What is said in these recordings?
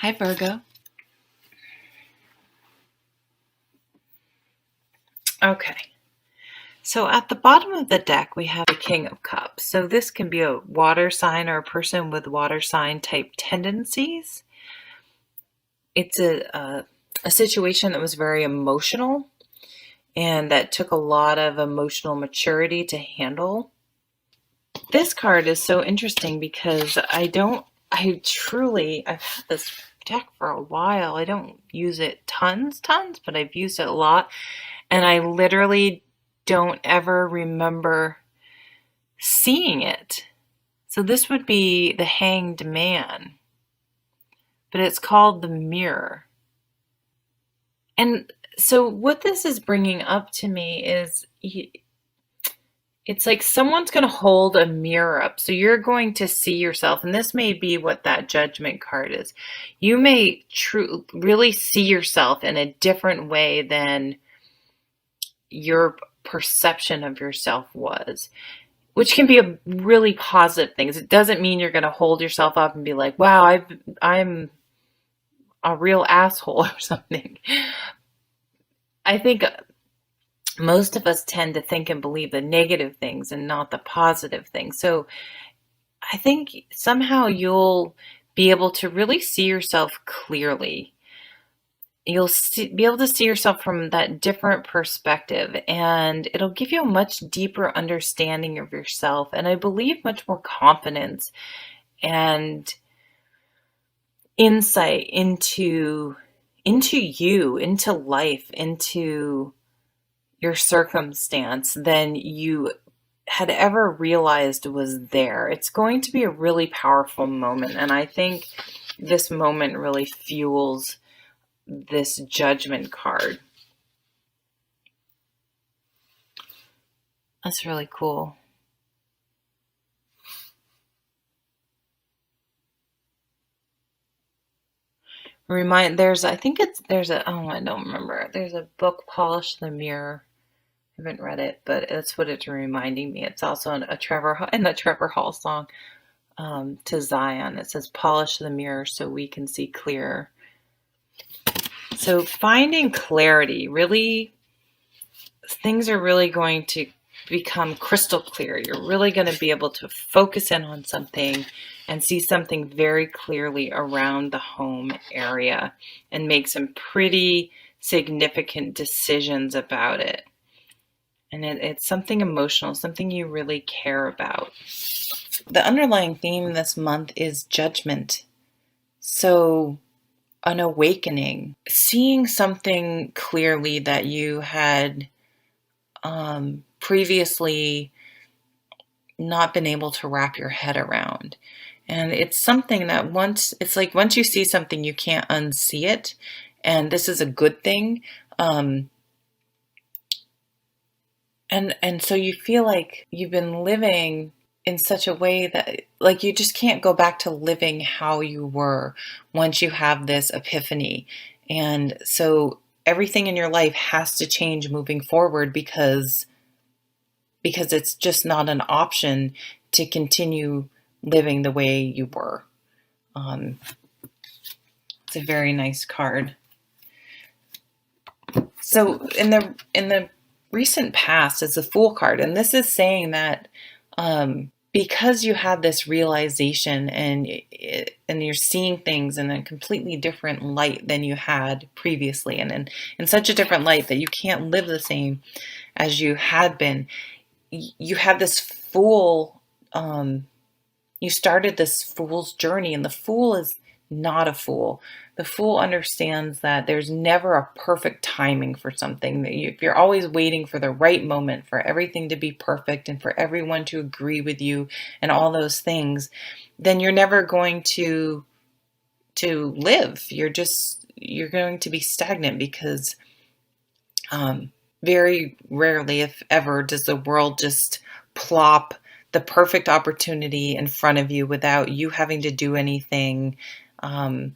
Hi, Virgo. Okay, so at the bottom of the deck, we have the King of Cups. So this can be a water sign or a person with water sign type tendencies. It's a situation that was very emotional and that took a lot of emotional maturity to handle. This card is so interesting because I've had this deck for a while. I don't use it tons, but I've used it a lot. And I literally don't ever remember seeing it. So this would be the Hanged Man, but it's called the Mirror. And so what this is bringing up to me is it's like someone's going to hold a mirror up. So you're going to see yourself, and this may be what that Judgment card is. You may really see yourself in a different way than your perception of yourself was, which can be a really positive thing. It doesn't mean you're going to hold yourself up and be like, wow, I'm a real asshole or something. I think most of us tend to think and believe the negative things and not the positive things. So I think somehow you'll be able to really see yourself clearly. You'll be able to see yourself from that different perspective, and it'll give you a much deeper understanding of yourself, and I believe much more confidence and insight into you, into life, into your circumstance than you had ever realized was there. It's going to be a really powerful moment, and I think this moment really fuels this Judgment card. That's really cool. I don't remember. There's a book, Polish the Mirror. I haven't read it, but that's what it's reminding me. It's also in the Trevor Hall song, to Zion. It says, polish the mirror so we can see clearer. So finding clarity, really, things are really going to become crystal clear. You're really going to be able to focus in on something and see something very clearly around the home area and make some pretty significant decisions about it. And it's something emotional, something you really care about. The underlying theme this month is judgment. So an awakening, seeing something clearly that you had previously not been able to wrap your head around. And it's something that once you see something, you can't unsee it. And this is a good thing. And so you feel like you've been living in such a way that like you just can't go back to living how you were once you have this epiphany. And so everything in your life has to change moving forward because it's just not an option to continue living the way you were. It's a very nice card. So in the recent past is the Fool card, and this is saying that because you have this realization and you're seeing things in a completely different light than you had previously, and in such a different light that you can't live the same as you had been. You have this fool, you started this fool's journey, and the fool is not a fool. The fool understands that there's never a perfect timing for something. If you're always waiting for the right moment for everything to be perfect and for everyone to agree with you and all those things, then you're never going to live. You're going to be stagnant because very rarely, if ever, does the world just plop the perfect opportunity in front of you without you having to do anything. And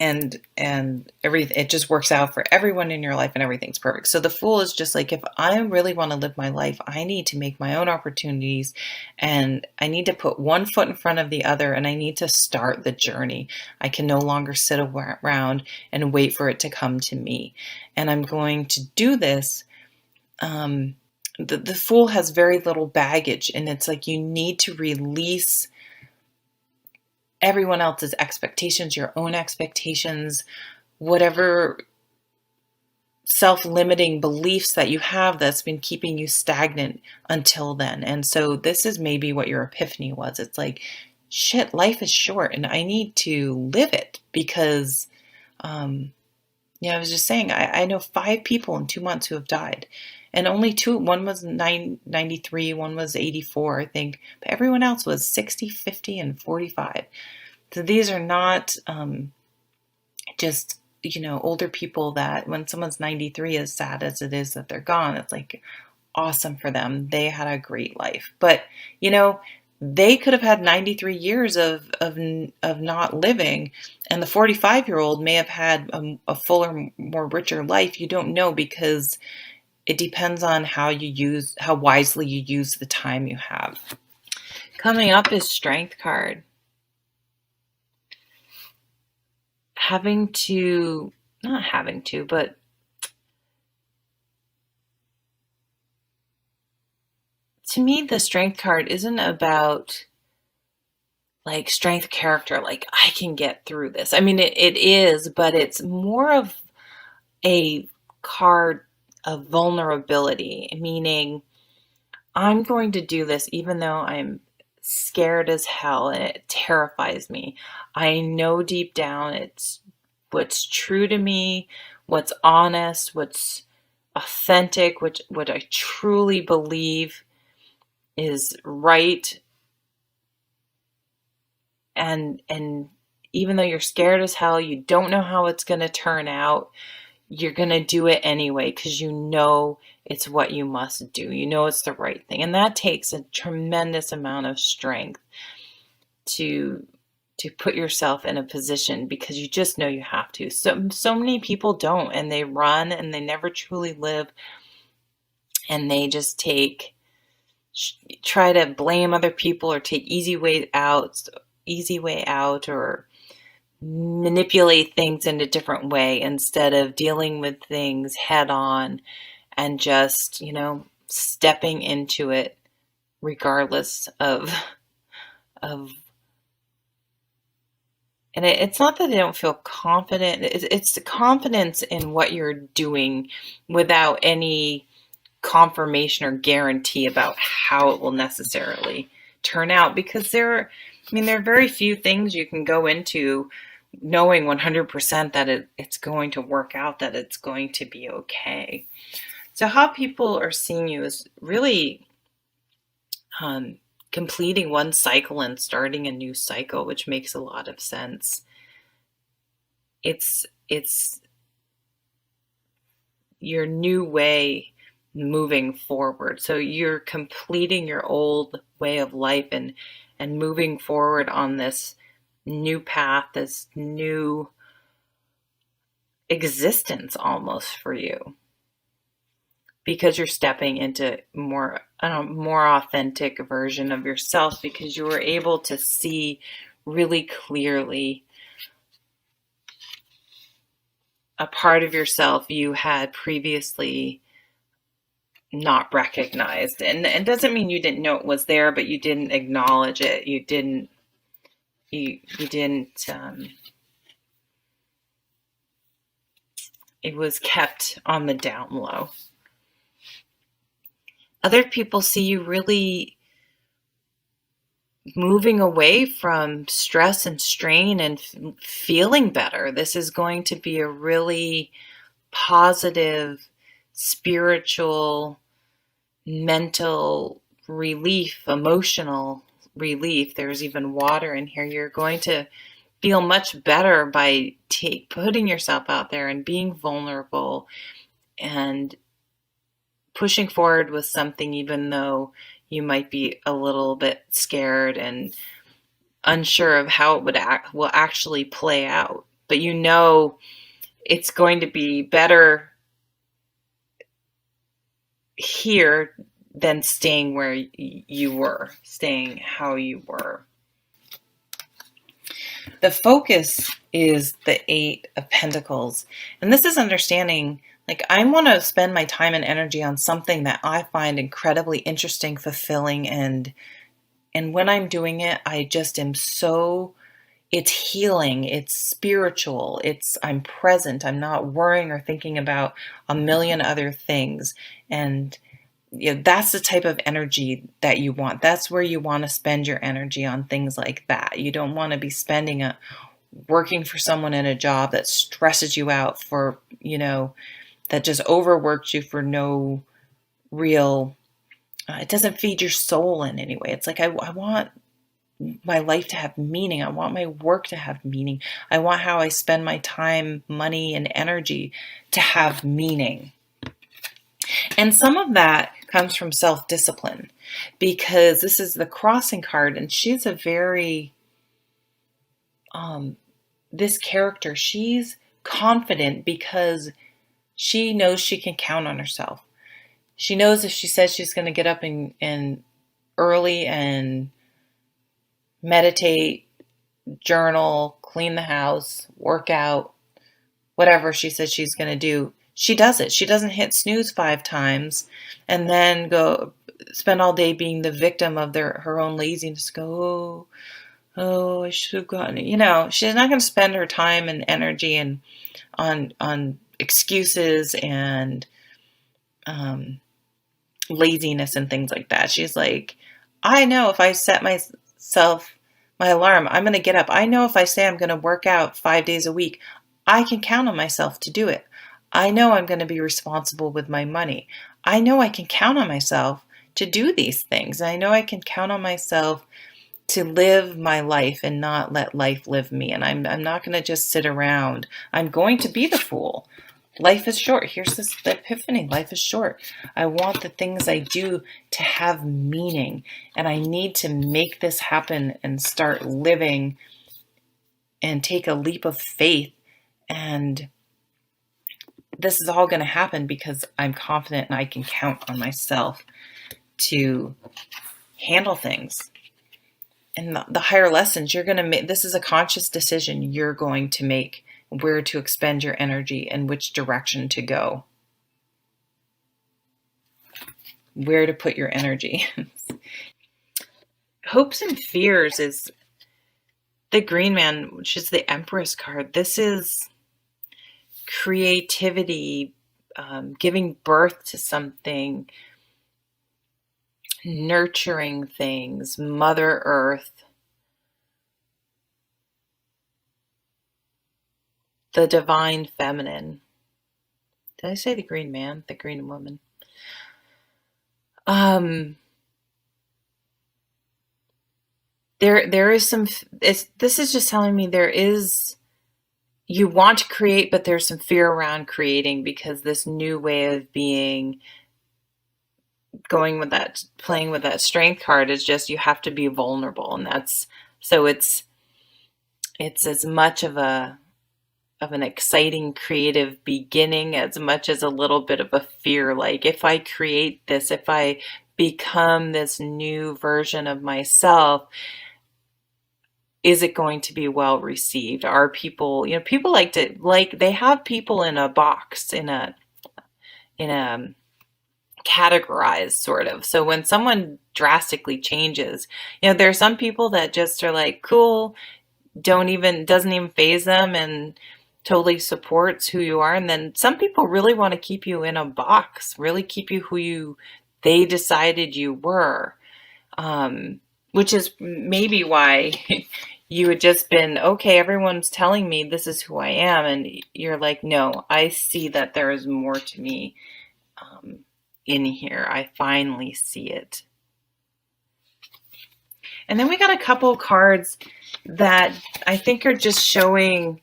and everything, it just works out for everyone in your life and everything's perfect. So the Fool is just like, if I really want to live my life, I need to make my own opportunities, and I need to put one foot in front of the other, and I need to start the journey. I can no longer sit around and wait for it to come to me, and I'm going to do this. The Fool has very little baggage, and it's like you need to release everyone else's expectations, your own expectations, whatever self-limiting beliefs that you have that's been keeping you stagnant until then. And so this is maybe what your epiphany was. It's like, shit, life is short and I need to live it because, I was just saying, I know 5 people in 2 months who have died. And only 2, one was 93, one was 84, I think. But everyone else was 60, 50, and 45. So these are not just, older people that when someone's 93, as sad as it is that they're gone, it's like awesome for them. They had a great life. But, they could have had 93 years of not living, and the 45-year-old may have had a fuller, more richer life. You don't know, because it depends on how wisely you use the time you have. Coming up is Strength card. But to me, the Strength card isn't about like strength character, like I can get through this. I mean, it is, but it's more of a card of vulnerability, meaning I'm going to do this even though I'm scared as hell and it terrifies me. I know deep down it's what's true to me, what's honest, what's authentic, what I truly believe is right. And even though you're scared as hell, you don't know how it's going to turn out, you're going to do it anyway because you know it's what you must do. You know it's the right thing. And that takes a tremendous amount of strength to put yourself in a position, because you just know you have to. So many people don't, and they run and they never truly live, and they just try to blame other people or take easy way out, or manipulate things in a different way instead of dealing with things head on and just, stepping into it regardless of and it's not that they don't feel confident. It's the confidence in what you're doing without any confirmation or guarantee about how it will necessarily turn out, because there are very few things you can go into knowing 100% that it's going to work out, that it's going to be okay. So how people are seeing you is really completing one cycle and starting a new cycle, which makes a lot of sense. It's your new way moving forward. So you're completing your old way of life and moving forward on this new path, this new existence almost for you, because you're stepping into more authentic version of yourself, because you were able to see really clearly a part of yourself you had previously not recognized. And it doesn't mean you didn't know it was there, but you didn't acknowledge it. You didn't it was kept on the down low. Other people see you really moving away from stress and strain and feeling better. This is going to be a really positive, spiritual, mental relief, emotional relief. There's even water in here. You're going to feel much better by putting yourself out there and being vulnerable and pushing forward with something, even though you might be a little bit scared and unsure of how it will actually play out. but you know it's going to be better here than staying where you were, staying how you were. The focus is the Eight of Pentacles. And this is understanding, like, I want to spend my time and energy on something that I find incredibly interesting, fulfilling, and when I'm doing it, I just am so, it's healing, it's spiritual, I'm present, I'm not worrying or thinking about a million other things. And that's the type of energy that you want. That's where you want to spend your energy, on things like that. You don't want to be spending working for someone in a job that stresses you out for, that just overworks you for no real, it doesn't feed your soul in any way. It's like, I want my life to have meaning. I want my work to have meaning. I want how I spend my time, money, and energy to have meaning. And some of that comes from self-discipline, because this is the Crossing card, and she's a very, this character, she's confident because she knows she can count on herself. She knows if she says she's going to get up and early and meditate, journal, clean the house, work out, whatever she says she's going to do, she does it. She doesn't hit snooze 5 times and then go spend all day being the victim of her own laziness. Go, oh, I should have gotten it. She's not going to spend her time and energy and on excuses and laziness and things like that. She's like, I know if I set my alarm, I'm going to get up. I know if I say I'm going to work out 5 days a week, I can count on myself to do it. I know I'm going to be responsible with my money. I know I can count on myself to do these things. I know I can count on myself to live my life and not let life live me. And I'm not going to just sit around. I'm going to be the fool. Life is short. Here's the epiphany. Life is short. I want the things I do to have meaning. And I need to make this happen and start living and take a leap of faith. And this is all going to happen because I'm confident and I can count on myself to handle things. And the higher lessons you're going to make, this is a conscious decision you're going to make, where to expend your energy and which direction to go, where to put your energy. Hopes and fears is the Green Man, which is the Empress card. This is creativity, giving birth to something, nurturing things, Mother Earth, the divine feminine. Did I say the Green Man? The Green Woman. There is some, this is just telling me you want to create, but there's some fear around creating, because this new way of being, playing with that Strength card, is just, you have to be vulnerable. And it's as much of an exciting creative beginning as much as a little bit of a fear. Like, if I create this, if I become this new version of myself, is it going to be well received? Are people, people they have people in a box, in a categorized sort of. So when someone drastically changes, there are some people that just are like, cool, doesn't even faze them and totally supports who you are. And then some people really want to keep you in a box, really keep you who they decided you were, which is maybe why you had just been, okay, everyone's telling me this is who I am. And you're like, no, I see that there is more to me in here. I finally see it. And then we got a couple cards that I think are just showing,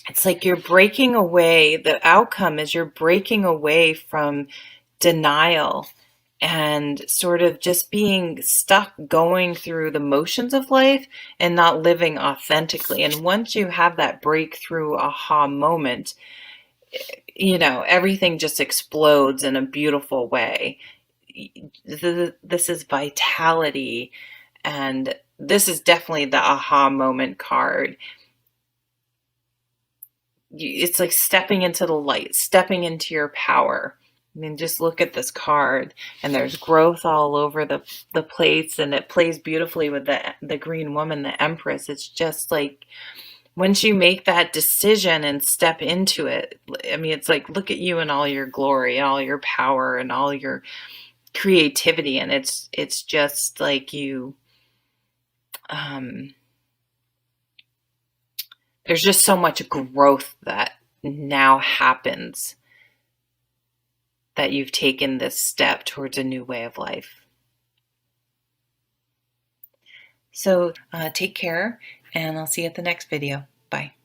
it's like you're breaking away. The outcome is you're breaking away from denial and sort of just being stuck going through the motions of life and not living authentically. And once you have that breakthrough aha moment, everything just explodes in a beautiful way. This is vitality, and this is definitely the aha moment card. It's like stepping into the light, stepping into your power. I mean, just look at this card, and there's growth all over the plates, and it plays beautifully with the green woman, the Empress. It's just like once you make that decision and step into it, I mean, it's like, look at you in all your glory, all your power, and all your creativity, and it's just like there's just so much growth that now happens that you've taken this step towards a new way of life. So take care, and I'll see you at the next video. Bye.